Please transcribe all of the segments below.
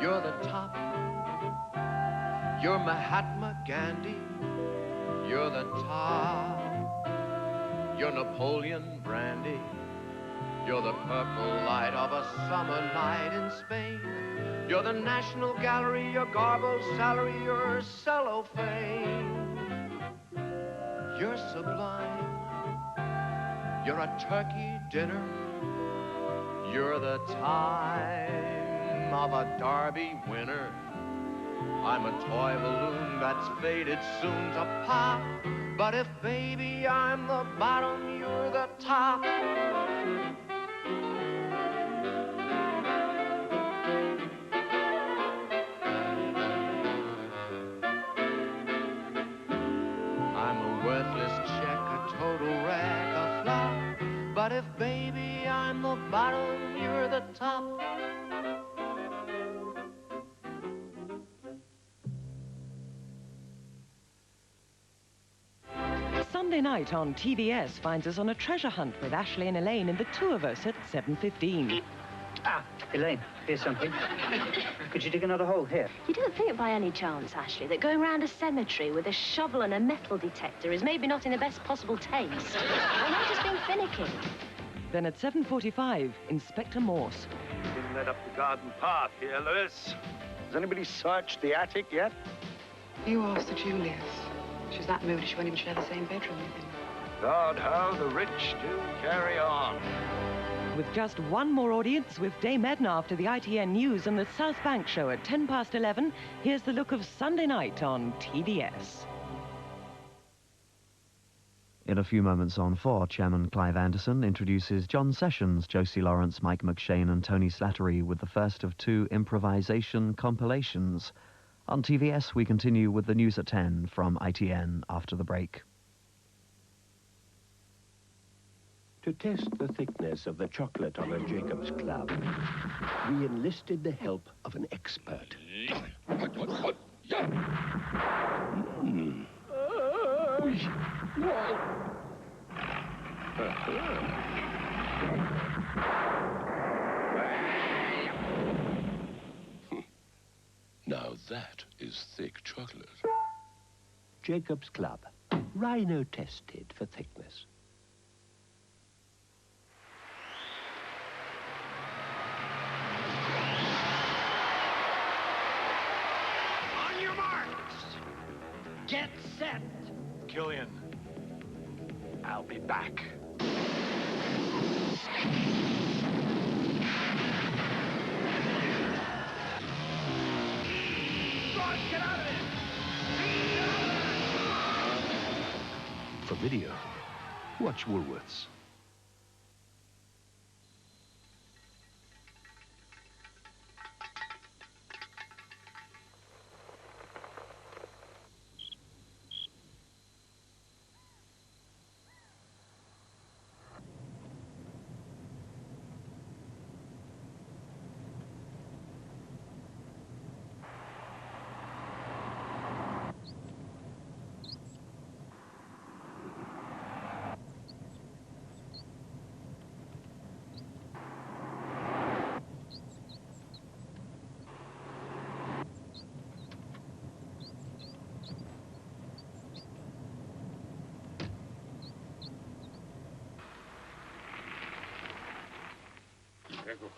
You're the top. You're Mahatma Gandhi. You're the top. You're Napoleon Brandy. You're the purple light of a summer night in Spain. You're the National Gallery, your garbled salary, your cellophane. You're sublime. You're a turkey dinner. You're the time of a Derby winner. I'm a toy balloon that's faded soon to pop. But if, baby, I'm the bottom, you're the top. I'm a worthless check, a total wreck, a flop. But if, baby, I'm the bottom, you're the top. Sunday night on TVS finds us on a treasure hunt with Ashley and Elaine and the two of us at 7:15. Ah, Elaine, here's something. Could you dig another hole here? You don't think by any chance, Ashley, that going round a cemetery with a shovel and a metal detector is maybe not in the best possible taste? Well, not just being finicky. Then at 7:45, Inspector Morse. Been led up the garden path here, Lewis. Has anybody searched the attic yet? You asked the Julius. She's that moody she won't even share the same bedroom with him. God, how the rich do carry on. With just one more audience with Dame Edna after the ITN News and the South Bank show at 11:10, here's the look of Sunday night on TVS. In a few moments on 4, Chairman Clive Anderson introduces John Sessions, Josie Lawrence, Mike McShane and Tony Slattery with the first of 2 improvisation compilations. On TVS, we continue with the news at 10 from ITN after the break. To test the thickness of the chocolate on a Jacob's Club, we enlisted the help of an expert. Now that is thick chocolate. Jacob's Club, rhino tested for thickness. On your marks! Get set! Killian, I'll be back. Get out of there! For video, watch Woolworths. Ecco,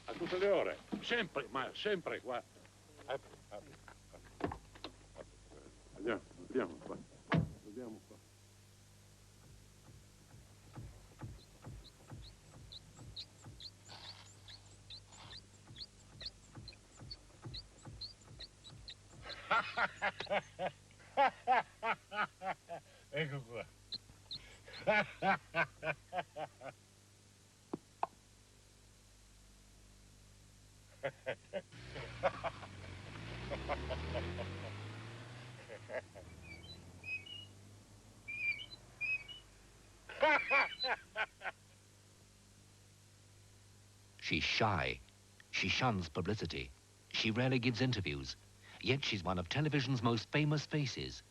a tutte le ore, sempre, ma sempre qua. Andiamo qua, andiamo qua. Ecco qua. She's shy. She shuns publicity. She rarely gives interviews. Yet she's one of television's most famous faces.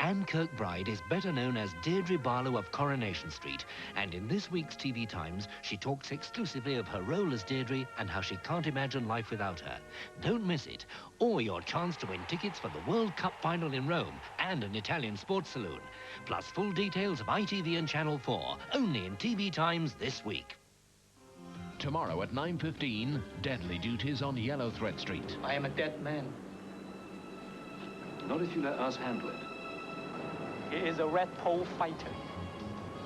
Anne Kirkbride is better known as Deirdre Barlow of Coronation Street, and in this week's TV Times, she talks exclusively of her role as Deirdre and how she can't imagine life without her. Don't miss it, or your chance to win tickets for the World Cup final in Rome and an Italian sports saloon, plus full details of ITV and Channel 4, only in TV Times this week. Tomorrow at 9:15, deadly duties on Yellowthread Street. I am a dead man. Not if you let us handle it. He is a red pole fighter.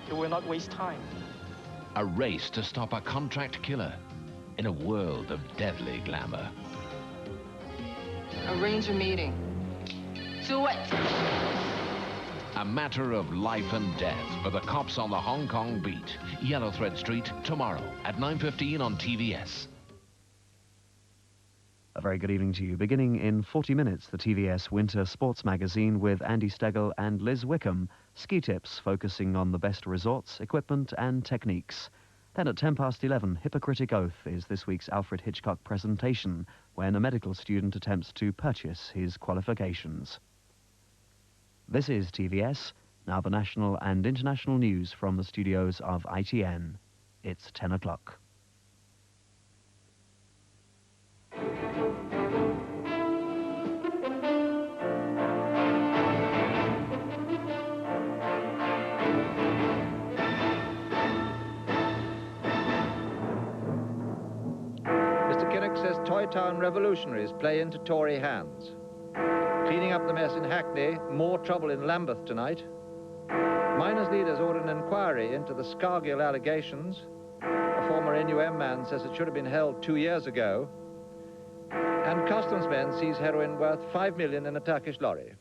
He will not waste time. A race to stop a contract killer in a world of deadly glamour. Arrange a meeting. Do it! A matter of life and death for the cops on the Hong Kong beat. Yellowthread Street, tomorrow at 9:15 on TVS. A very good evening to you. Beginning in 40 minutes, the TVS Winter Sports Magazine with Andy Stegel and Liz Wickham. Ski tips focusing on the best resorts, equipment and techniques. Then at 11:10, Hippocratic Oath is this week's Alfred Hitchcock presentation, when a medical student attempts to purchase his qualifications. This is TVS, now the national and international news from the studios of ITN. It's 10 o'clock. Says Toytown revolutionaries play into Tory hands. Cleaning up the mess in Hackney, more trouble in Lambeth tonight. Miners' leaders ordered an inquiry into the Scargill allegations. A former NUM man says it should have been held 2 years ago. And customs men seize heroin worth 5 million in a Turkish lorry.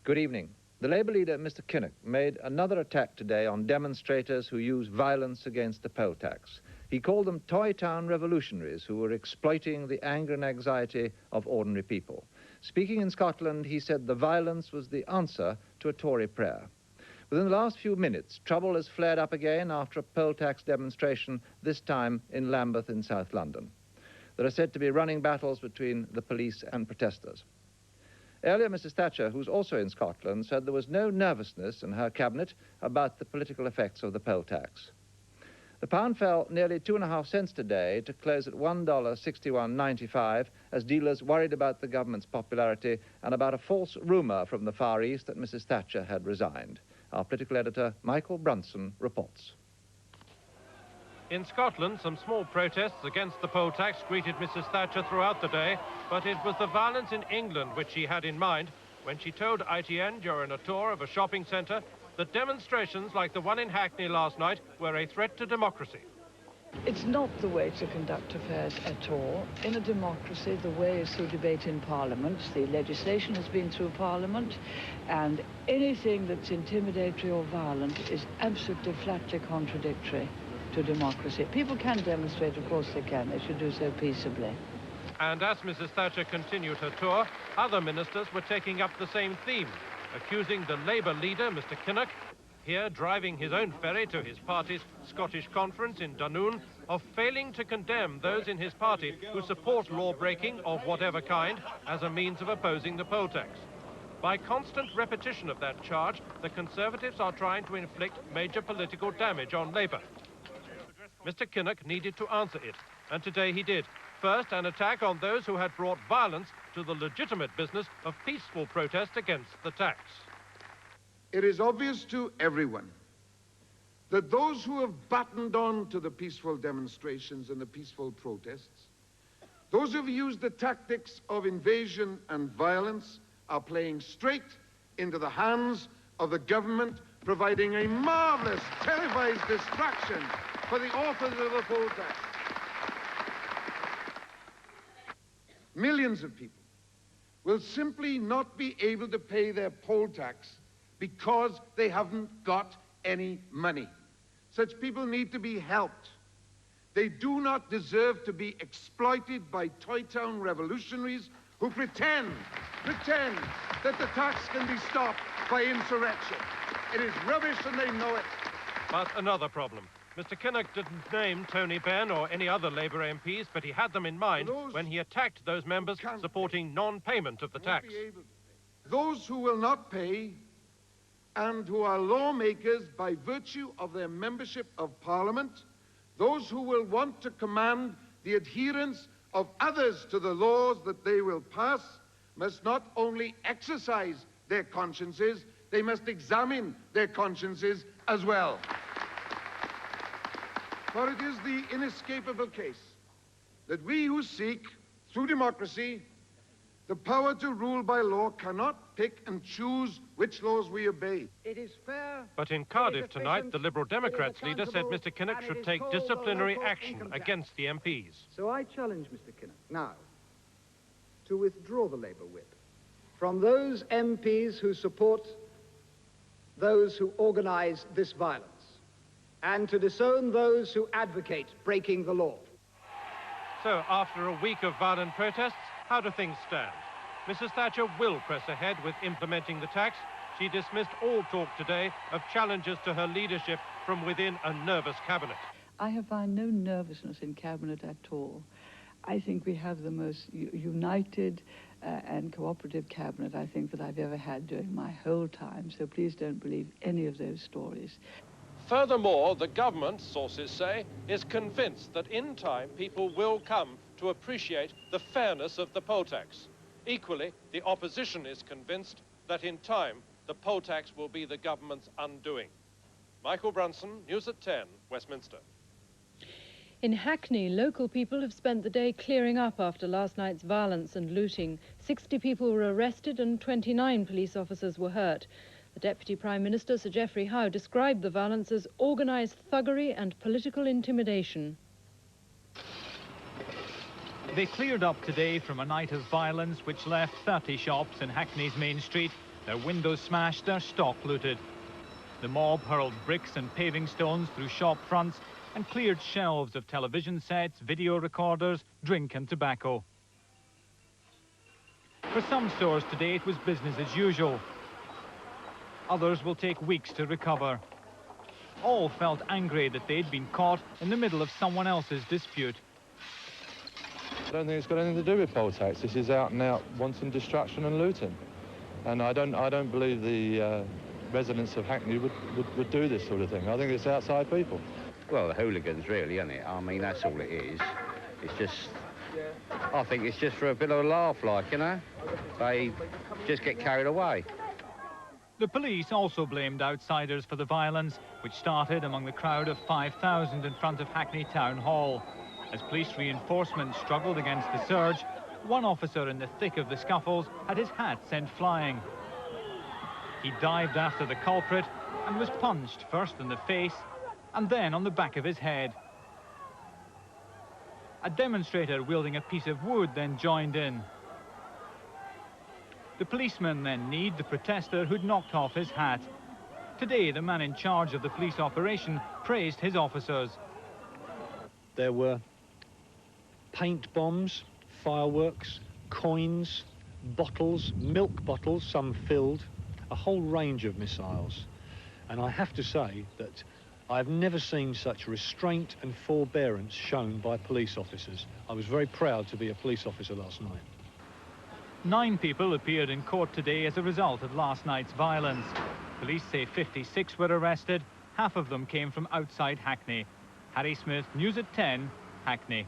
Good evening. The Labour leader, Mr Kinnock, made another attack today on demonstrators who use violence against the poll tax. He called them Toytown revolutionaries who were exploiting the anger and anxiety of ordinary people. Speaking in Scotland, he said the violence was the answer to a Tory prayer. Within the last few minutes, trouble has flared up again after a poll tax demonstration, this time in Lambeth in South London. There are said to be running battles between the police and protesters. Earlier, Mrs Thatcher, who's also in Scotland, said there was no nervousness in her cabinet about the political effects of the poll tax. The pound fell nearly 2.5 cents today to close at $1.6195 as dealers worried about the government's popularity and about a false rumour from the Far East that Mrs Thatcher had resigned. Our political editor, Michael Brunson, reports. In Scotland, some small protests against the poll tax greeted Mrs Thatcher throughout the day, but it was the violence in England which she had in mind when she told ITN during a tour of a shopping centre that demonstrations like the one in Hackney last night were a threat to democracy. It's not the way to conduct affairs at all. In a democracy, the way is through debate in Parliament. The legislation has been through Parliament, and anything that's intimidatory or violent is absolutely flatly contradictory to democracy. People can demonstrate, of course they can. They should do so peaceably. And as Mrs Thatcher continued her tour, other ministers were taking up the same theme, accusing the Labour leader, Mr Kinnock, here driving his own ferry to his party's Scottish conference in Dunoon, of failing to condemn those in his party who support law-breaking of whatever kind as a means of opposing the poll tax. By constant repetition of that charge, the Conservatives are trying to inflict major political damage on Labour. Mr Kinnock needed to answer it, and today he did. First, an attack on those who had brought violence to the legitimate business of peaceful protest against the tax. It is obvious to everyone that those who have battened on to the peaceful demonstrations and the peaceful protests, those who have used the tactics of invasion and violence, are playing straight into the hands of the government, providing a marvelous televised distraction for the authors of the poll tax. Millions of people will simply not be able to pay their poll tax because they haven't got any money. Such people need to be helped. They do not deserve to be exploited by Toytown revolutionaries who pretend that the tax can be stopped by insurrection. It is rubbish and they know it. But another problem. Mr Kinnock didn't name Tony Benn or any other Labour MPs, but he had them in mind when he attacked those members supporting non-payment of the tax. those who will not pay and who are lawmakers by virtue of their membership of Parliament, those who will want to command the adherence of others to the laws that they will pass, must not only exercise their consciences, they must examine their consciences as well. For it is the inescapable case that we who seek, through democracy, the power to rule by law cannot pick and choose which laws we obey. It is fair. But in Cardiff tonight, the Liberal Democrats leader said Mr Kinnock should take disciplinary action against the MPs. So I challenge Mr Kinnock now to withdraw the Labour whip from those MPs who support those who organise this violence, and to disown those who advocate breaking the law. So, after a week of violent protests, how do things stand? Mrs Thatcher will press ahead with implementing the tax. She dismissed all talk today of challenges to her leadership from within a nervous cabinet. I have found no nervousness in cabinet at all. I think we have the most united and cooperative cabinet, I think, that I've ever had during my whole time. So please don't believe any of those stories. Furthermore, the government, sources say, is convinced that in time people will come to appreciate the fairness of the poll tax. Equally, the opposition is convinced that in time the poll tax will be the government's undoing. Michael Brunson, News at 10, Westminster. In Hackney, local people have spent the day clearing up after last night's violence and looting. 60 people were arrested and 29 police officers were hurt. The Deputy Prime Minister, Sir Geoffrey Howe, described the violence as organised thuggery and political intimidation. They cleared up today from a night of violence which left 30 shops in Hackney's main street, their windows smashed, their stock looted. The mob hurled bricks and paving stones through shop fronts and cleared shelves of television sets, video recorders, drink and tobacco. For some stores today it was business as usual. Others will take weeks to recover. All felt angry that they'd been caught in the middle of someone else's dispute. I don't think it's got anything to do with poll tax. This is out and out wanton destruction and looting. And I don't believe the residents of Hackney would do this sort of thing. I think it's outside people. Well, the hooligans, really, isn't it? I mean, that's all it is. It's just, I think it's just for a bit of a laugh, like, you know? They just get carried away. The police also blamed outsiders for the violence, which started among the crowd of 5,000 in front of Hackney Town Hall. As police reinforcements struggled against the surge, one officer in the thick of the scuffles had his hat sent flying. He dived after the culprit and was punched first in the face and then on the back of his head. A demonstrator wielding a piece of wood then joined in. The policeman then kneed the protester who'd knocked off his hat. Today, the man in charge of the police operation praised his officers. There were paint bombs, fireworks, coins, bottles, milk bottles, some filled, a whole range of missiles. And I have to say that I've never seen such restraint and forbearance shown by police officers. I was very proud to be a police officer last night. 9 people appeared in court today as a result of last night's violence. Police say 56 were arrested. Half of them came from outside Hackney. Harry Smith, News at 10, Hackney.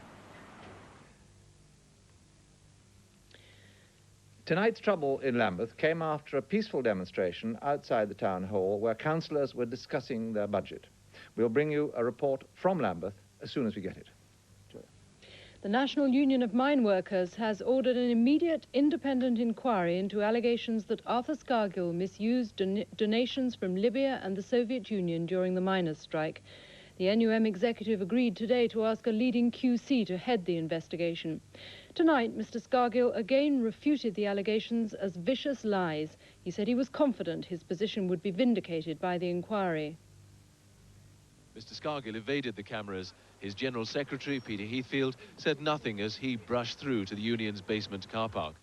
Tonight's trouble in Lambeth came after a peaceful demonstration outside the town hall where councillors were discussing their budget. We'll bring you a report from Lambeth as soon as we get it. The National Union of Mine Workers has ordered an immediate independent inquiry into allegations that Arthur Scargill misused donations from Libya and the Soviet Union during the miners' strike. The NUM executive agreed today to ask a leading QC to head the investigation. Tonight, Mr. Scargill again refuted the allegations as vicious lies. He said he was confident his position would be vindicated by the inquiry. Mr. Scargill evaded the cameras. His General Secretary, Peter Heathfield, said nothing as he brushed through to the union's basement car park.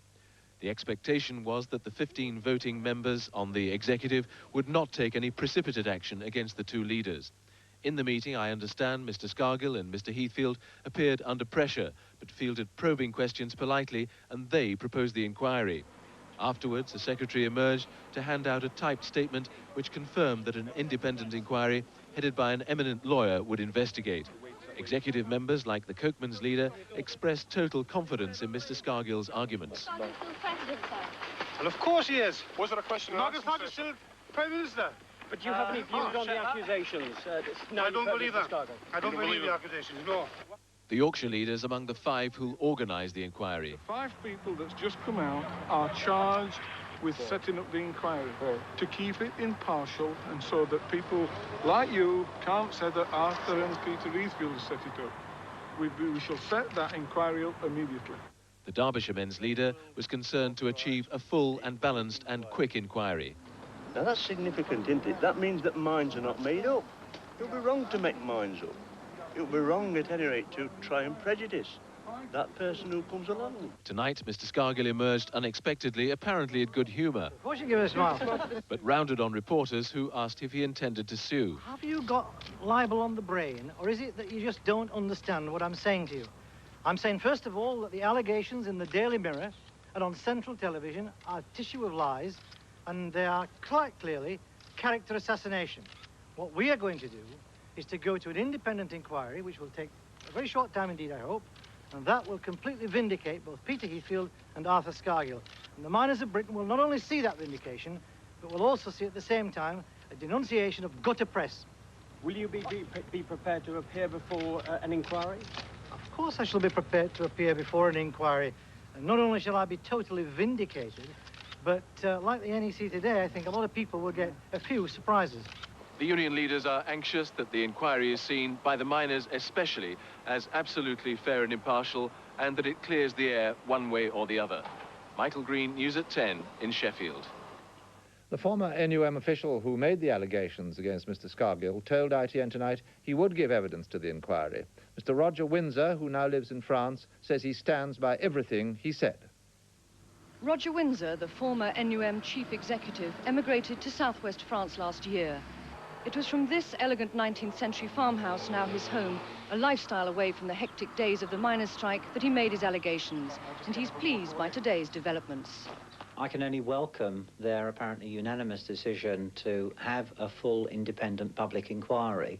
The expectation was that the 15 voting members on the executive would not take any precipitate action against the two leaders. In the meeting, I understand Mr. Scargill and Mr. Heathfield appeared under pressure, but fielded probing questions politely, and they proposed the inquiry. Afterwards, the secretary emerged to hand out a typed statement which confirmed that an independent inquiry headed by an eminent lawyer would investigate. Executive members, like the Cokeman's leader, expressed total confidence in Mr Scargill's arguments. Well, of course he is. Was there a question? Margaret Thatcher still Prime Minister. But do you have any views on the accusations? I don't believe that. I don't believe the accusations, no. The Yorkshire leaders among the 5 who organised the inquiry. 5 people that's just come out are charged with setting up the inquiry to keep it impartial, and so that people like you can't say that Arthur and Peter Heathfield have set it up. We shall set that inquiry up immediately. The Derbyshire men's leader was concerned to achieve a full and balanced and quick inquiry. Now that's significant, isn't it? That means that minds are not made up. It would be wrong to make minds up. It would be wrong, at any rate, to try and prejudice that person who comes along. Tonight, Mr Scargill emerged unexpectedly, apparently in good humour. Of course you give us a smile. But rounded on reporters who asked if he intended to sue. Have you got libel on the brain, or is it that you just don't understand what I'm saying to you? I'm saying, first of all, that the allegations in the Daily Mirror and on Central Television are tissue of lies, and they are quite clearly character assassination. What we are going to do is to go to an independent inquiry, which will take a very short time indeed, I hope, and that will completely vindicate both Peter Heathfield and Arthur Scargill. And the miners of Britain will not only see that vindication, but will also see at the same time a denunciation of gutter press. Will you be prepared to appear before an inquiry? Of course I shall be prepared to appear before an inquiry. And not only shall I be totally vindicated, but like the NEC today, I think a lot of people will get a few surprises. The union leaders are anxious that the inquiry is seen, by the miners especially, as absolutely fair and impartial, and that it clears the air one way or the other. Michael Green, News at 10 in Sheffield. The former NUM official who made the allegations against Mr Scargill told ITN tonight he would give evidence to the inquiry. Mr Roger Windsor, who now lives in France, says he stands by everything he said. Roger Windsor, the former NUM chief executive, emigrated to southwest France last year. It was from this elegant 19th century farmhouse, now his home, a lifestyle away from the hectic days of the miners' strike, that he made his allegations, and he's pleased by today's developments. I can only welcome their apparently unanimous decision to have a full independent public inquiry.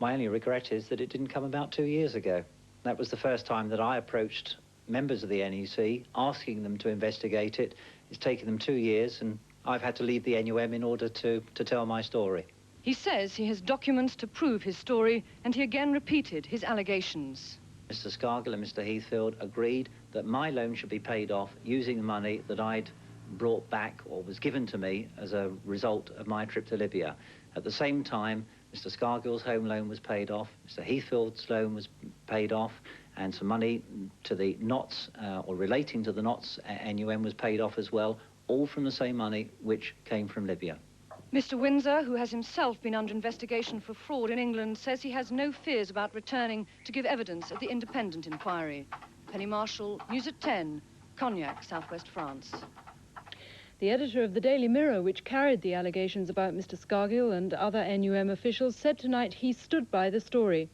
My only regret is that it didn't come about 2 years ago. That was the first time that I approached members of the NEC, asking them to investigate it. It's taken them 2 years, and I've had to leave the NUM in order to tell my story. He says he has documents to prove his story, and he again repeated his allegations. Mr Scargill and Mr Heathfield agreed that my loan should be paid off using the money that I'd brought back or was given to me as a result of my trip to Libya. At the same time, Mr Scargill's home loan was paid off, Mr Heathfield's loan was paid off, and some money to the knots, or relating to the knots NUM was paid off as well, all from the same money which came from Libya. Mr Windsor, who has himself been under investigation for fraud in England, says he has no fears about returning to give evidence at the independent inquiry. Penny Marshall, News at 10, Cognac, southwest France. The editor of the Daily Mirror, which carried the allegations about Mr Scargill and other NUM officials, said tonight he stood by the story.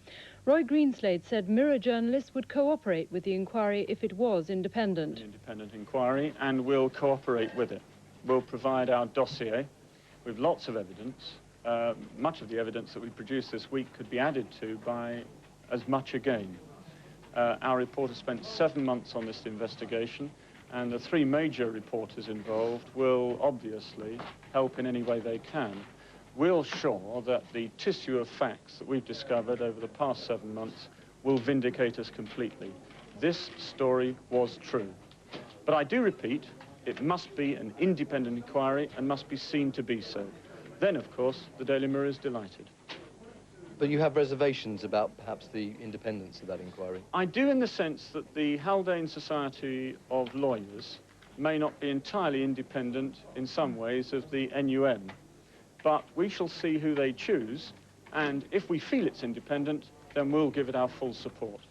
Roy Greenslade said Mirror journalists would cooperate with the inquiry if it was independent. An independent inquiry, and we'll cooperate with it. We'll provide our dossier with lots of evidence. Much of the evidence that we produced this week could be added to by as much again. Our reporter spent 7 months on this investigation, and the 3 major reporters involved will obviously help in any way they can. We'll ensure that the tissue of facts that we've discovered over the past 7 months will vindicate us completely. This story was true. But I do repeat, it must be an independent inquiry and must be seen to be so. Then, of course, the Daily Mirror is delighted. But you have reservations about perhaps the independence of that inquiry? I do, in the sense that the Haldane Society of Lawyers may not be entirely independent in some ways of the NUM. But we shall see who they choose, and if we feel it's independent, then we'll give it our full support.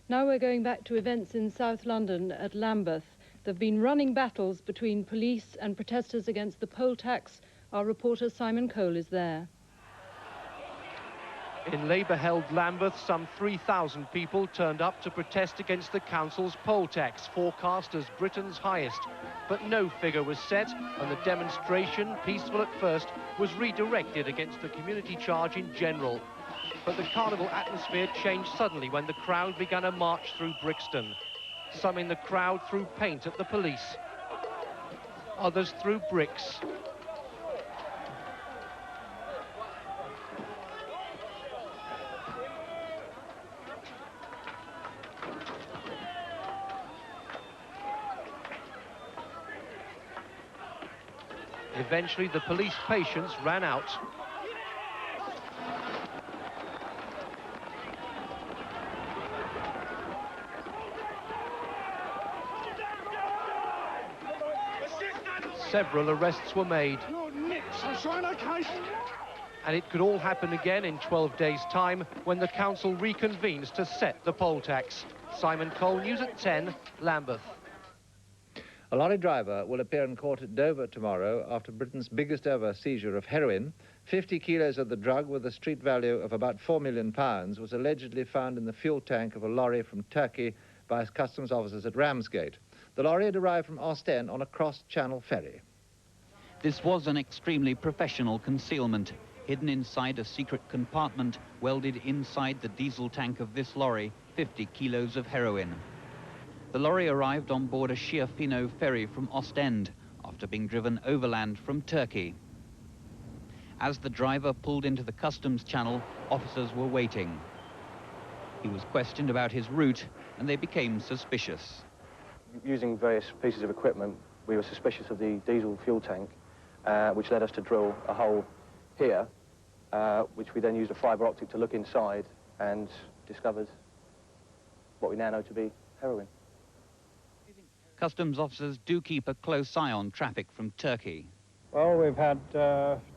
Now we're going back to events in South London at Lambeth. There have been running battles between police and protesters against the poll tax. Our reporter Simon Cole is there. In Labour-held Lambeth, some 3,000 people turned up to protest against the council's poll tax, forecast as Britain's highest. but no figure was set, and the demonstration, peaceful at first, was redirected against the community charge in general. But the carnival atmosphere changed suddenly when the crowd began a march through Brixton. Some in the crowd threw paint at the police. Others threw bricks. Eventually, the police patience ran out. Several arrests were made. And it could all happen again in 12 days' time when the council reconvenes to set the poll tax. Simon Cole, News at 10, Lambeth. A lorry driver will appear in court at Dover tomorrow after Britain's biggest ever seizure of heroin. 50 kilos of the drug with a street value of about £4 million was allegedly found in the fuel tank of a lorry from Turkey by customs officers at Ramsgate. The lorry had arrived from Ostend on a cross-channel ferry. This was an extremely professional concealment, hidden inside a secret compartment, welded inside the diesel tank of this lorry, 50 kilos of heroin. The lorry arrived on board a Schiaffino ferry from Ostend after being driven overland from Turkey. As the driver pulled into the customs channel, officers were waiting. He was questioned about his route and they became suspicious. Using various pieces of equipment, we were suspicious of the diesel fuel tank, which led us to drill a hole here, which we then used a fibre optic to look inside and discovered what we now know to be heroin. Customs officers do keep a close eye on traffic from Turkey. Well, we've had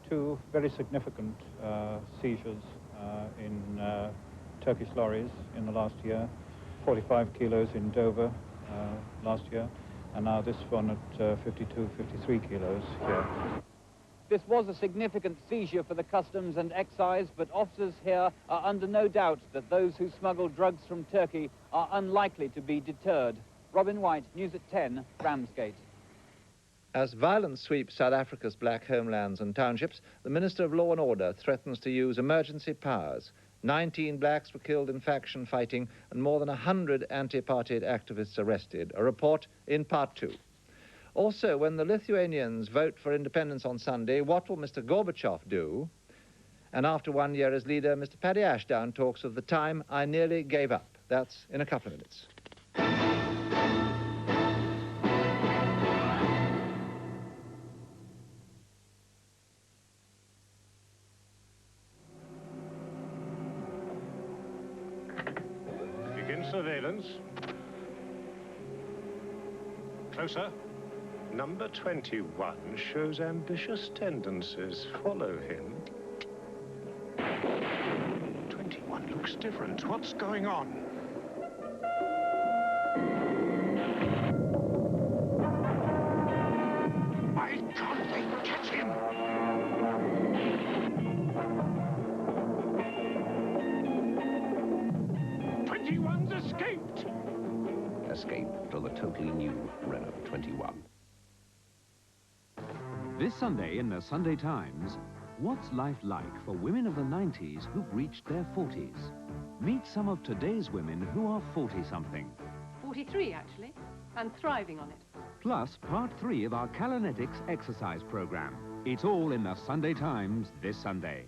two very significant seizures in Turkish lorries in the last year. 45 kilos in Dover last year, and now this one at 52, 53 kilos here. This was a significant seizure for the customs and excise, but officers here are under no doubt that those who smuggle drugs from Turkey are unlikely to be deterred. Robin White, News at 10, Ramsgate. As violence sweeps South Africa's black homelands and townships, the Minister of Law and Order threatens to use emergency powers. 19 blacks were killed in faction fighting and more than 100 anti-apartheid activists arrested. A report in part 2. Also, when the Lithuanians vote for independence on Sunday, what will Mr. Gorbachev do? And after 1 year as leader, Mr. Paddy Ashdown talks of the time I nearly gave up. That's in a couple of minutes. Surveillance. Closer. Number 21 shows ambitious tendencies. Follow him. 21 looks different. What's going on? Why can't they catch him? Escaped! Escape to the totally new Renault 21. This Sunday in the Sunday Times, what's life like for women of the 90s who've reached their 40s? Meet some of today's women who are 40-something. 43, actually, and thriving on it. Plus, part 3 of our Calonetics exercise program. It's all in the Sunday Times this Sunday.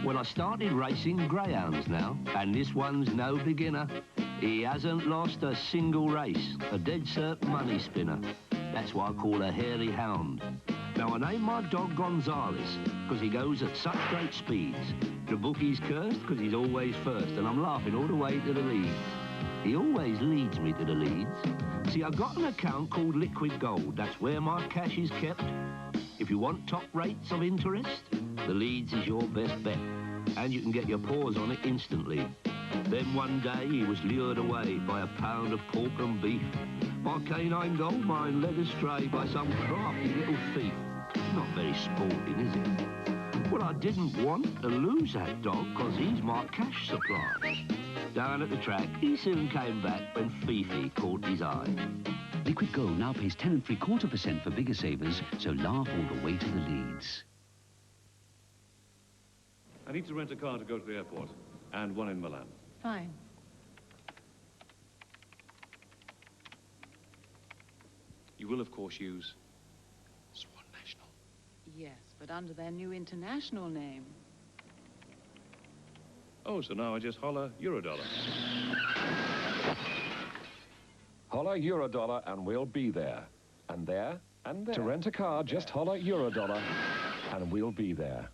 Well, I started racing greyhounds now, and this one's no beginner. He hasn't lost a single race, a dead-cert money spinner. That's why I call a hairy hound. Now, I named my dog Gonzales, because he goes at such great speeds. The bookie's cursed, because he's always first, and I'm laughing all the way to the leads. He always leads me to the leads. See, I've got an account called Liquid Gold. That's where my cash is kept. If you want top rates of interest, the leads is your best bet. And you can get your paws on it instantly. Then one day he was lured away by a pound of pork and beef. My canine gold mine led astray by some crafty little thief. Not very sporting, is it? Well, I didn't want to lose that dog because he's my cash supply. Down at the track, he soon came back when Fifi caught his eye. Liquid Gold now pays 10.75% for bigger savers, so laugh all the way to the leads. I need to rent a car to go to the airport, and one in Milan. Fine. You will, of course, use Swan National. Yes, but under their new international name. Oh, so now I just holler Eurodollar. Holler Eurodollar and we'll be there. And there, and there. To rent a car, just holler Eurodollar and we'll be there.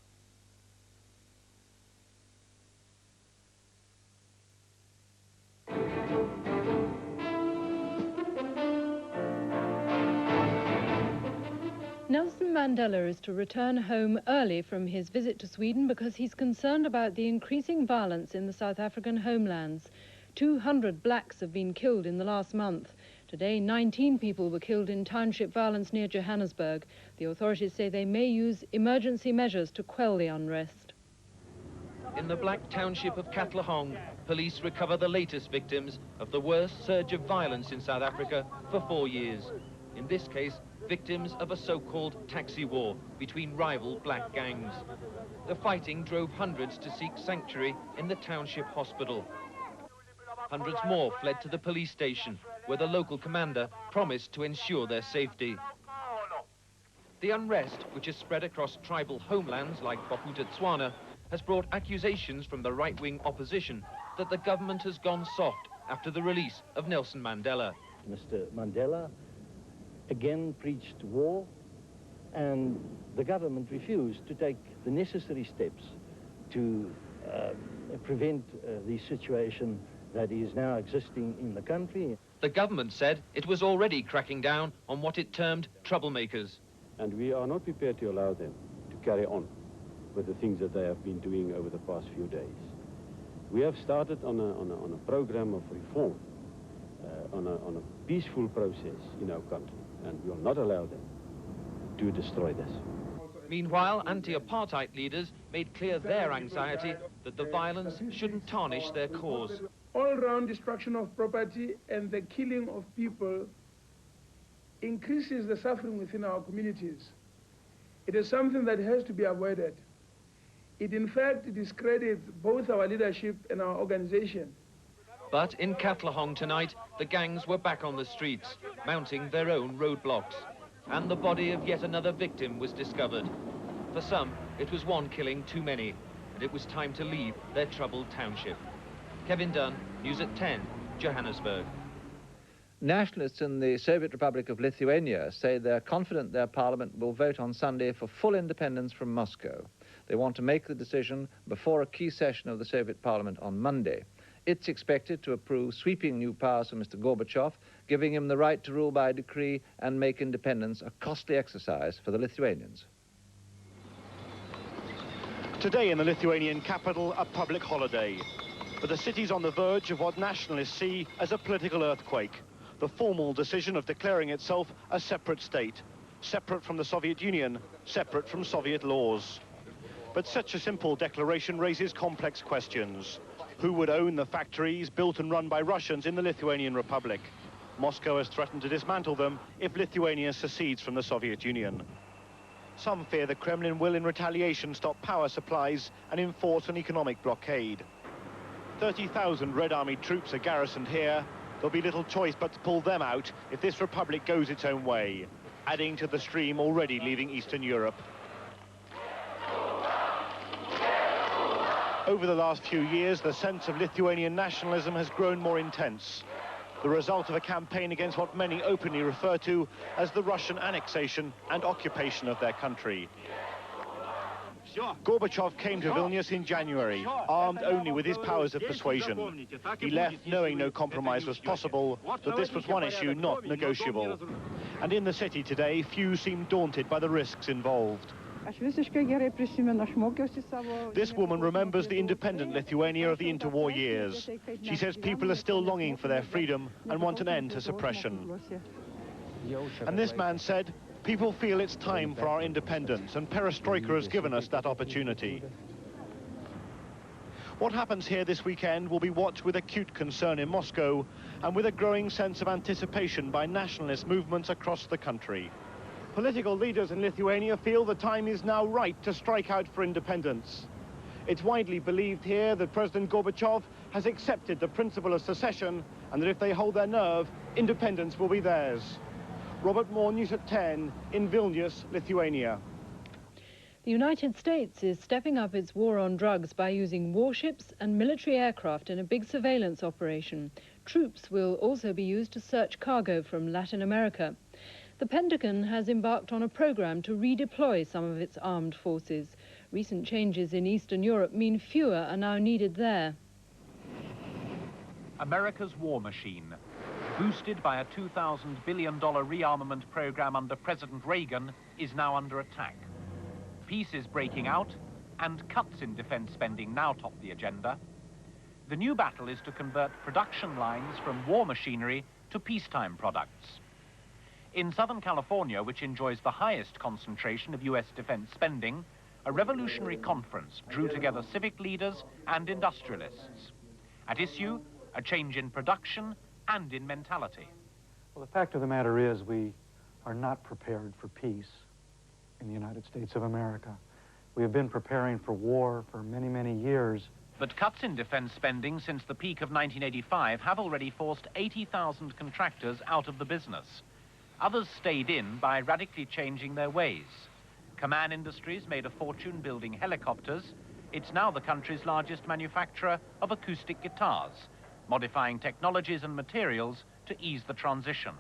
Nelson Mandela is to return home early from his visit to Sweden because he's concerned about the increasing violence in the South African homelands. 200 blacks have been killed in the last month. Today, 19 people were killed in township violence near Johannesburg. The authorities say they may use emergency measures to quell the unrest. In the black township of Katlehong, police recover the latest victims of the worst surge of violence in South Africa for 4 years. In this case, victims of a so-called taxi war between rival black gangs. The fighting drove hundreds to seek sanctuary in the township hospital. Hundreds more fled to the police station, where the local commander promised to ensure their safety. The unrest, which has spread across tribal homelands like Bophuthatswana, has brought accusations from the right-wing opposition that the government has gone soft after the release of Nelson Mandela. Mr. Mandela again preached war, and the government refused to take the necessary steps to prevent the situation that is now existing in the country. The government said it was already cracking down on what it termed troublemakers. And we are not prepared to allow them to carry on with the things that they have been doing over the past few days. We have started on a program of reform, on a peaceful process in our country, and we will not allow them to destroy this. Meanwhile, anti-apartheid leaders made clear their anxiety that the violence shouldn't tarnish their cause. All-round destruction of property and the killing of people increases the suffering within our communities. It is something that has to be avoided. It in fact discredits both our leadership and our organization. But in Katlehong tonight, the gangs were back on the streets, mounting their own roadblocks. And the body of yet another victim was discovered. For some, it was one killing too many, and it was time to leave their troubled township. Kevin Dunn, News at 10, Johannesburg. Nationalists in the Soviet Republic of Lithuania say they're confident their parliament will vote on Sunday for full independence from Moscow. They want to make the decision before a key session of the Soviet parliament on Monday. It's expected to approve sweeping new powers for Mr. Gorbachev, giving him the right to rule by decree and make independence a costly exercise for the Lithuanians. Today in the Lithuanian capital, a public holiday. But the city's on the verge of what nationalists see as a political earthquake. The formal decision of declaring itself a separate state, separate from the Soviet Union, separate from Soviet laws. But such a simple declaration raises complex questions. Who would own the factories built and run by Russians in the Lithuanian Republic? Moscow has threatened to dismantle them if Lithuania secedes from the Soviet Union. Some fear the Kremlin will, in retaliation, stop power supplies and enforce an economic blockade. 30,000 Red Army troops are garrisoned here. There'll be little choice but to pull them out if this republic goes its own way, adding to the stream already leaving Eastern Europe. Over the last few years, the sense of Lithuanian nationalism has grown more intense, the result of a campaign against what many openly refer to as the Russian annexation and occupation of their country. Gorbachev came to Vilnius in January, armed only with his powers of persuasion. He left knowing no compromise was possible, that this was one issue not negotiable. And in the city today, few seem daunted by the risks involved. This woman remembers the independent Lithuania of the interwar years. She says people are still longing for their freedom and want an end to suppression. And this man said, People feel it's time for our independence, and perestroika has given us that opportunity. What happens here this weekend will be watched with acute concern in Moscow and with a growing sense of anticipation by nationalist movements across the country. Political leaders in Lithuania feel the time is now right to strike out for independence. It's widely believed here that President Gorbachev has accepted the principle of secession and that if they hold their nerve, independence will be theirs. Robert Moore, News at 10 in Vilnius, Lithuania. The United States is stepping up its war on drugs by using warships and military aircraft in a big surveillance operation. Troops will also be used to search cargo from Latin America. The Pentagon has embarked on a program to redeploy some of its armed forces. Recent changes in Eastern Europe mean fewer are now needed there. America's war machine, boosted by a $2,000 billion rearmament program under President Reagan, is now under attack. Peace is breaking out, and cuts in defense spending now top the agenda. The new battle is to convert production lines from war machinery to peacetime products. In Southern California, which enjoys the highest concentration of US defense spending, a revolutionary conference drew together civic leaders and industrialists. At issue, a change in production and in mentality. Well, the fact of the matter is we are not prepared for peace in the United States of America. We have been preparing for war for many, many years. But cuts in defense spending since the peak of 1985 have already forced 80,000 contractors out of the business. Others stayed in by radically changing their ways. Kaman Industries made a fortune building helicopters. It's now the country's largest manufacturer of acoustic guitars, modifying technologies and materials to ease the transition.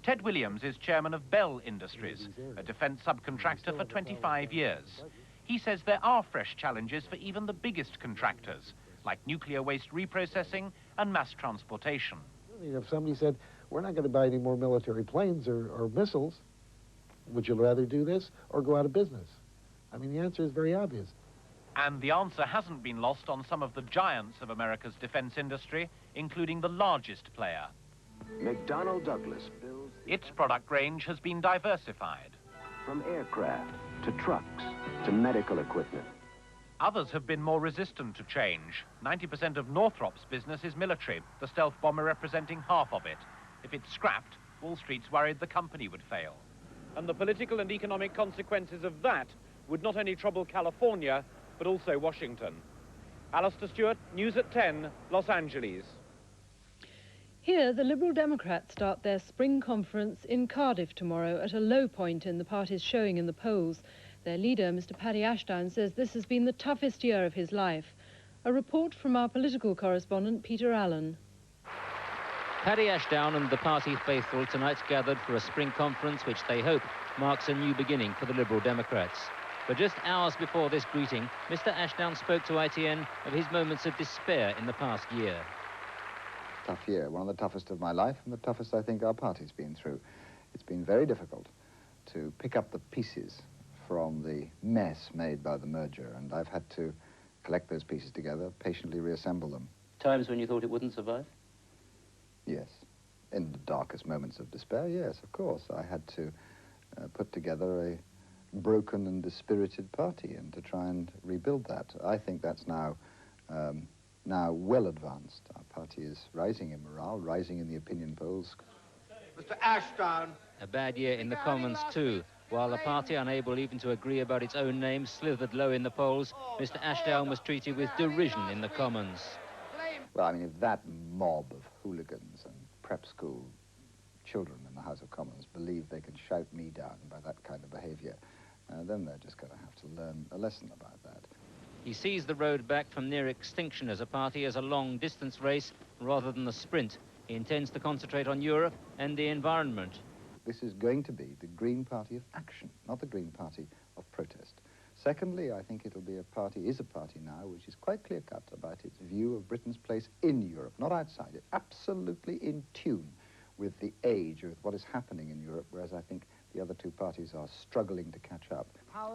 Ted Williams is chairman of Bell Industries, a defense subcontractor for 25 years. He says there are fresh challenges for even the biggest contractors, like nuclear waste reprocessing and mass transportation. If somebody said, we're not going to buy any more military planes or missiles, would you rather do this or go out of business? I mean, the answer is very obvious. And the answer hasn't been lost on some of the giants of America's defense industry, including the largest player. McDonnell Douglas builds... Its product range has been diversified. From aircraft to trucks to medical equipment. Others have been more resistant to change. 90% of Northrop's business is military, the stealth bomber representing half of it. If it's scrapped, Wall Street's worried the company would fail. And the political and economic consequences of that would not only trouble California, but also Washington. Alistair Stewart, News at 10, Los Angeles. Here, the Liberal Democrats start their spring conference in Cardiff tomorrow at a low point in the party's showing in the polls. Their leader, Mr Paddy Ashdown, says this has been the toughest year of his life. A report from our political correspondent, Peter Allen. Paddy Ashdown and the party faithful tonight gathered for a spring conference which they hope marks a new beginning for the Liberal Democrats. But just hours before this greeting, Mr Ashdown spoke to ITN of his moments of despair in the past year. Tough year, one of the toughest of my life and the toughest I think our party's been through. It's been very difficult to pick up the pieces from the mess made by the merger, and I've had to collect those pieces together, patiently reassemble them. Times when you thought it wouldn't survive? Yes. In the darkest moments of despair, yes, of course. I had to put together a broken and dispirited party and to try and rebuild that. I think that's now well advanced. Our party is rising in morale, rising in the opinion polls. Mr Ashdown. A bad year in the Commons too. While the party, unable even to agree about its own name, slithered low in the polls, Mr Ashdown was treated with derision in the Commons. Well, I mean, if that mob of hooligans and prep school children in the House of Commons believe they can shout me down by that kind of behaviour, then they're just going to have to learn a lesson about that. He sees the road back from near extinction as a party as a long-distance race rather than a sprint. He intends to concentrate on Europe and the environment. This is going to be the Green Party of action, not the Green Party of protest. Secondly, I think it'll be a party now, which is quite clear-cut about its view of Britain's place in Europe, not outside it, absolutely in tune with the age of what is happening in Europe, whereas I think the other two parties are struggling to catch up.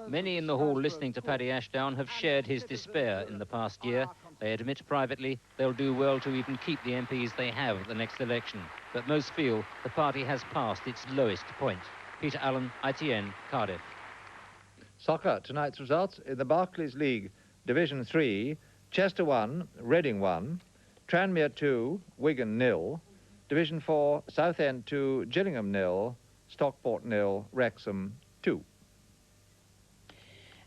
Many in the hall listening to Paddy Ashdown have shared his despair in the past year. They admit privately they'll do well to even keep the MPs they have at the next election. But most feel the party has passed its lowest point. Peter Allen, ITN, Cardiff. Soccer, tonight's results in the Barclays League, Division 3, Chester 1, Reading 1, Tranmere 2, Wigan 0, Division 4, Southend 2, Gillingham 0, Stockport 0, Wrexham 2.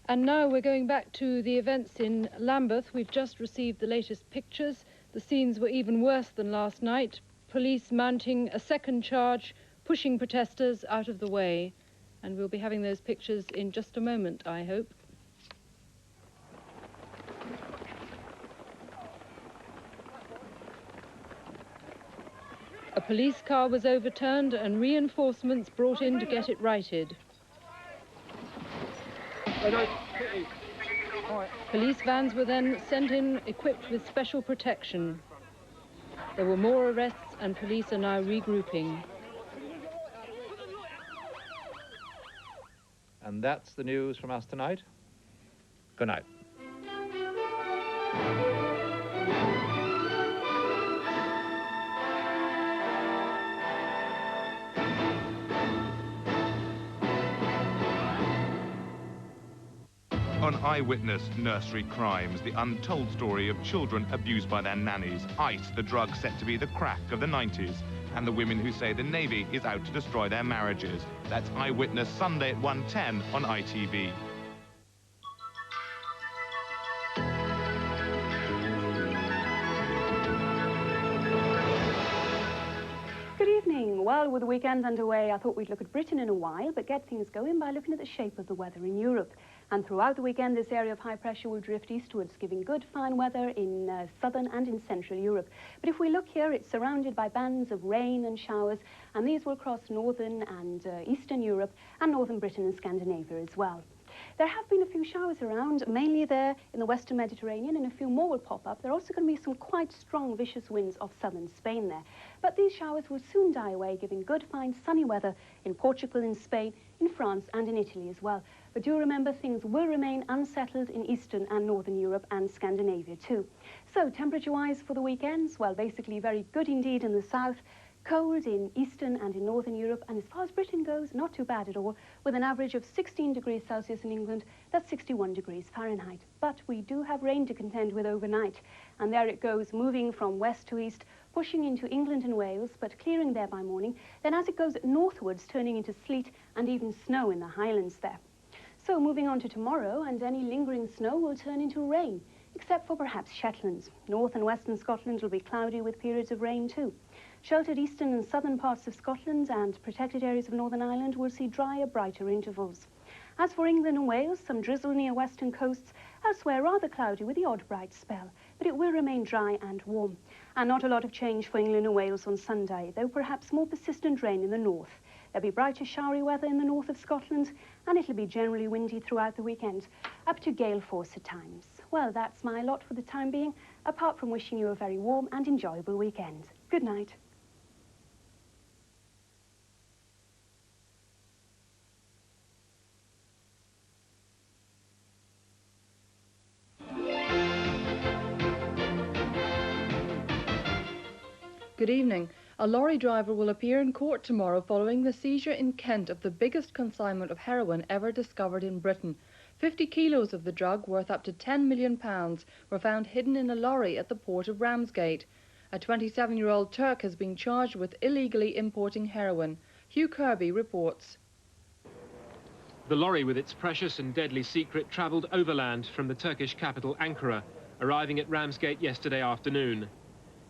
And now we're going back to the events in Lambeth. We've just received the latest pictures. The scenes were even worse than last night. Police mounting a second charge, pushing protesters out of the way. And we'll be having those pictures in just a moment, I hope. A police car was overturned and reinforcements brought in to get it righted. Police vans were then sent in equipped with special protection. There were more arrests and police are now regrouping. And that's the news from us tonight. Good night. On Eyewitness Nursery Crimes, the untold story of children abused by their nannies, ice, the drug set to be the crack of the 90s, and the women who say the Navy is out to destroy their marriages. That's Eyewitness Sunday at 1:10 on ITV. Good evening. Well, with the weekend underway, I thought we'd look at Britain in a while, but get things going by looking at the shape of the weather in Europe. And throughout the weekend, this area of high pressure will drift eastwards, giving good, fine weather in southern and in central Europe. But if we look here, it's surrounded by bands of rain and showers, and these will cross northern and eastern Europe and northern Britain and Scandinavia as well. There have been a few showers around, mainly there in the western Mediterranean, and a few more will pop up. There are also going to be some quite strong, vicious winds off southern Spain there. But these showers will soon die away, giving good, fine, sunny weather in Portugal, in Spain, in France and in Italy as well. But do remember, things will remain unsettled in eastern and northern Europe and Scandinavia too. So, temperature-wise for the weekends, well, basically very good indeed in the south, cold in eastern and in northern Europe, and as far as Britain goes, not too bad at all, with an average of 16 degrees Celsius in England, that's 61 degrees Fahrenheit. But we do have rain to contend with overnight, and there it goes, moving from west to east, pushing into England and Wales, but clearing there by morning. Then as it goes northwards, turning into sleet and even snow in the Highlands there. So moving on to tomorrow, and any lingering snow will turn into rain, except for perhaps Shetlands. North and western Scotland will be cloudy with periods of rain too. Sheltered eastern and southern parts of Scotland and protected areas of Northern Ireland will see drier, brighter intervals. As for England and Wales, some drizzle near western coasts, elsewhere rather cloudy with the odd bright spell, but it will remain dry and warm. And not a lot of change for England and Wales on Sunday, though perhaps more persistent rain in the north. There'll be brighter showery weather in the north of Scotland, and it'll be generally windy throughout the weekend, up to gale force at times. Well, that's my lot for the time being, apart from wishing you a very warm and enjoyable weekend. Good night. Good evening. A lorry driver will appear in court tomorrow following the seizure in Kent of the biggest consignment of heroin ever discovered in Britain. 50 kilos of the drug, worth up to £10 million, were found hidden in a lorry at the port of Ramsgate. A 27-year-old Turk has been charged with illegally importing heroin. Hugh Kirby reports. The lorry with its precious and deadly secret travelled overland from the Turkish capital Ankara, arriving at Ramsgate yesterday afternoon.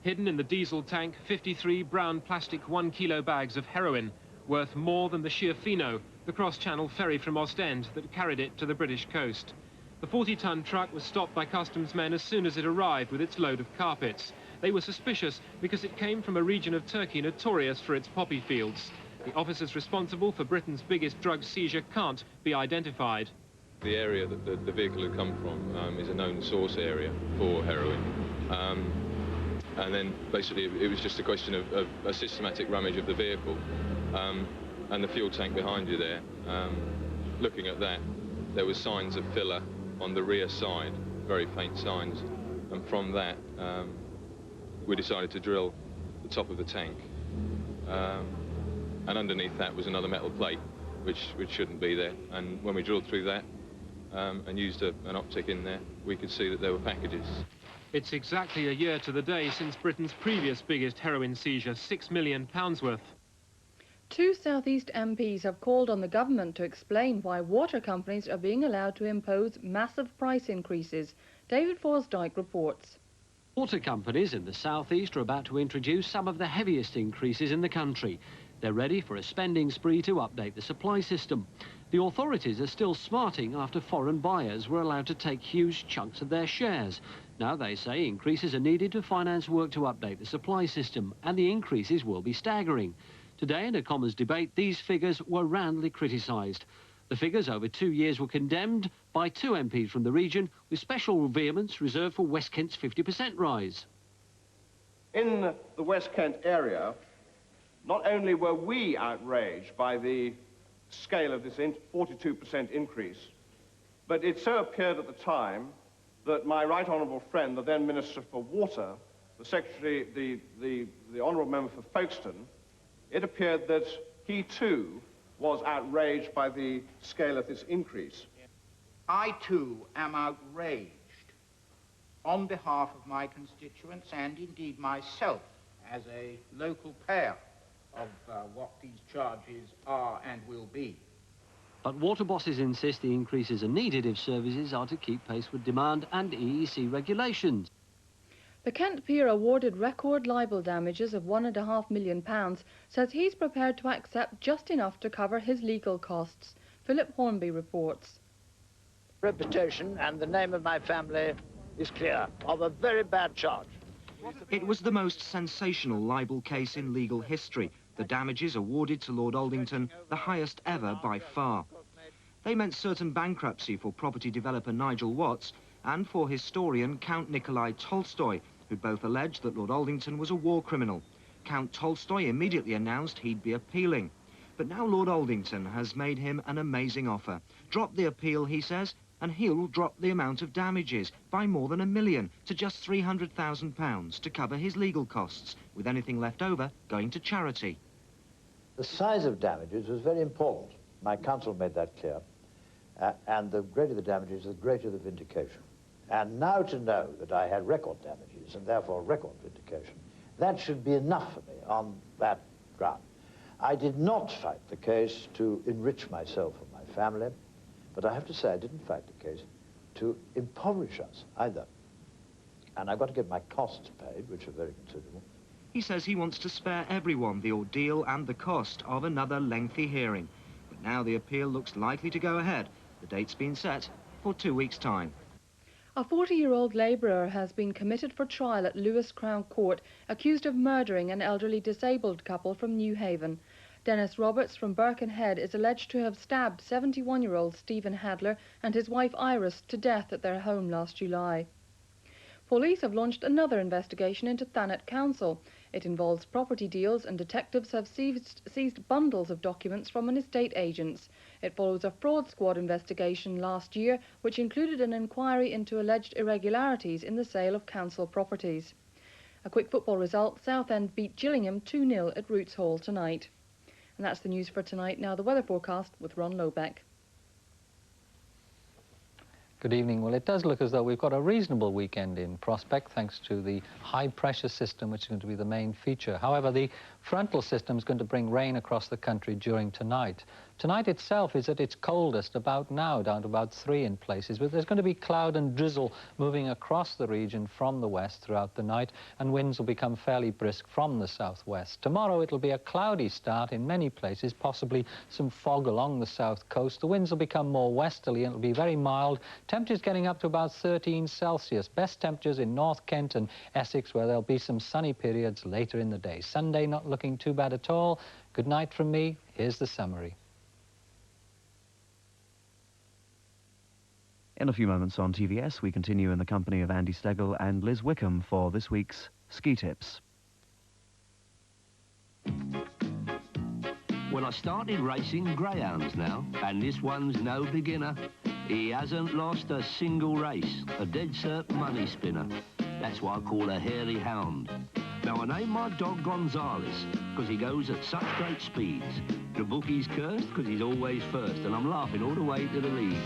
Hidden in the diesel tank, 53 brown plastic 1-kilo bags of heroin, worth more than the sheer Fino, the cross-channel ferry from Ostend that carried it to the British coast. The 40-ton truck was stopped by customs men as soon as it arrived with its load of carpets. They were suspicious because it came from a region of Turkey notorious for its poppy fields. The officers responsible for Britain's biggest drug seizure can't be identified. The area that the vehicle had come from is a known source area for heroin. And then basically it was just a question of a systematic rummage of the vehicle. And the fuel tank behind you there, looking at that, there was signs of filler on the rear side, very faint signs. And from that, we decided to drill the top of the tank. And underneath that was another metal plate, which shouldn't be there. And when we drilled through that and used an optic in there, we could see that there were packages. It's exactly a year to the day since Britain's previous biggest heroin seizure, £6 million worth. 2 South East MPs have called on the government to explain why water companies are being allowed to impose massive price increases. David Forsdyke reports. Water companies in the South East are about to introduce some of the heaviest increases in the country. They're ready for a spending spree to update the supply system. The authorities are still smarting after foreign buyers were allowed to take huge chunks of their shares. Now they say increases are needed to finance work to update the supply system, and the increases will be staggering. Today, in a Commons debate, these figures were roundly criticised. The figures over 2 years were condemned by 2 MPs from the region, with special vehemence reserved for West Kent's 50% rise. In the West Kent area, not only were we outraged by the scale of this 42% increase, but it so appeared at the time that my right honourable friend, the then Minister for Water, the Secretary, the honourable member for Folkestone, it appeared that he too was outraged by the scale of this increase. I too am outraged on behalf of my constituents and indeed myself as a local payer of what these charges are and will be. But water bosses insist the increases are needed if services are to keep pace with demand and EEC regulations. The Kent peer awarded record libel damages of £1.5 million says he's prepared to accept just enough to cover his legal costs. Philip Hornby reports. Reputation and the name of my family is clear of a very bad charge. It was the most sensational libel case in legal history. The damages awarded to Lord Aldington, the highest ever by far. They meant certain bankruptcy for property developer Nigel Watts and for historian Count Nikolai Tolstoy, who both alleged that Lord Aldington was a war criminal. Count Tolstoy immediately announced he'd be appealing. But now Lord Aldington has made him an amazing offer. Drop the appeal, he says, and he'll drop the amount of damages by more than £1 million to just £300,000 to cover his legal costs, with anything left over going to charity. The size of damages was very important. My counsel made that clear. And the greater the damages, the greater the vindication. And now to know that I had record damages and therefore record vindication, that should be enough for me on that ground. I did not fight the case to enrich myself or my family, but I have to say I didn't fight the case to impoverish us either. And I've got to get my costs paid, which are very considerable. He says he wants to spare everyone the ordeal and the cost of another lengthy hearing. But now the appeal looks likely to go ahead. The date's been set for 2 weeks' time. A 40-year-old labourer has been committed for trial at Lewis Crown Court, accused of murdering an elderly disabled couple from New Haven. Dennis Roberts from Birkenhead is alleged to have stabbed 71-year-old Stephen Hadler and his wife Iris to death at their home last July. Police have launched another investigation into Thanet Council. It involves property deals, and detectives have seized bundles of documents from an estate agent's. It follows a fraud squad investigation last year, which included an inquiry into alleged irregularities in the sale of council properties. A quick football result: Southend beat Gillingham 2-0 at Roots Hall tonight. And that's the news for tonight. Now the weather forecast with Ron Lobeck. Good evening. Well, it does look as though we've got a reasonable weekend in prospect, thanks to the high-pressure system, which is going to be the main feature. However, the frontal system is going to bring rain across the country during tonight. Tonight itself is at its coldest about now, down to about 3 in places, but there's going to be cloud and drizzle moving across the region from the west throughout the night, and winds will become fairly brisk from the southwest. Tomorrow it'll be a cloudy start in many places, possibly some fog along the south coast. The winds will become more westerly and it'll be very mild. Temperatures getting up to about 13 Celsius. Best temperatures in North Kent and Essex, where there'll be some sunny periods later in the day. Sunday not looking too bad at all. Good night from me. Here's the summary. In a few moments on TVS, we continue in the company of Andy Stegel and Liz Wickham for this week's Ski Tips. Well, I started racing greyhounds now, and this one's no beginner. He hasn't lost a single race, a dead cert money spinner. That's why I call a hairy hound. Now, I named my dog Gonzales because he goes at such great speeds. The bookie's cursed because he's always first, and I'm laughing all the way to the lead.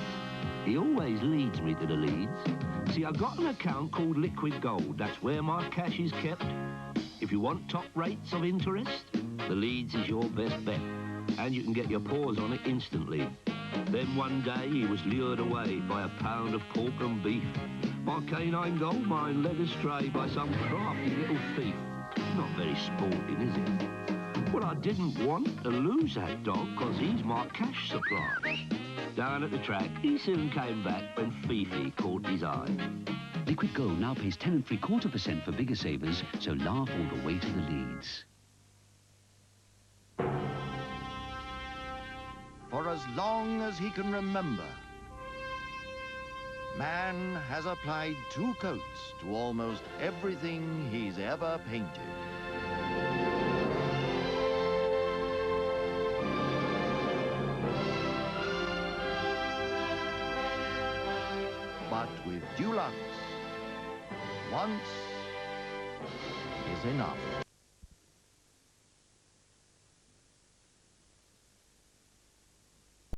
He always leads me to the leads. See, I've got an account called Liquid Gold. That's where my cash is kept. If you want top rates of interest, the Leeds is your best bet. And you can get your paws on it instantly. Then one day he was lured away by a pound of pork and beef. My canine gold mine led astray by some crafty little thief. Not very sporting, is it? Well, I didn't want to lose that dog, because he's my cash supply. Down at the track, he soon came back when Fifi caught his eye. Liquid Gold now pays 10 3/4% for bigger savers, so laugh all the way to the Leeds. For as long as he can remember, man has applied 2 coats to almost everything he's ever painted. But with Dulux, once is enough.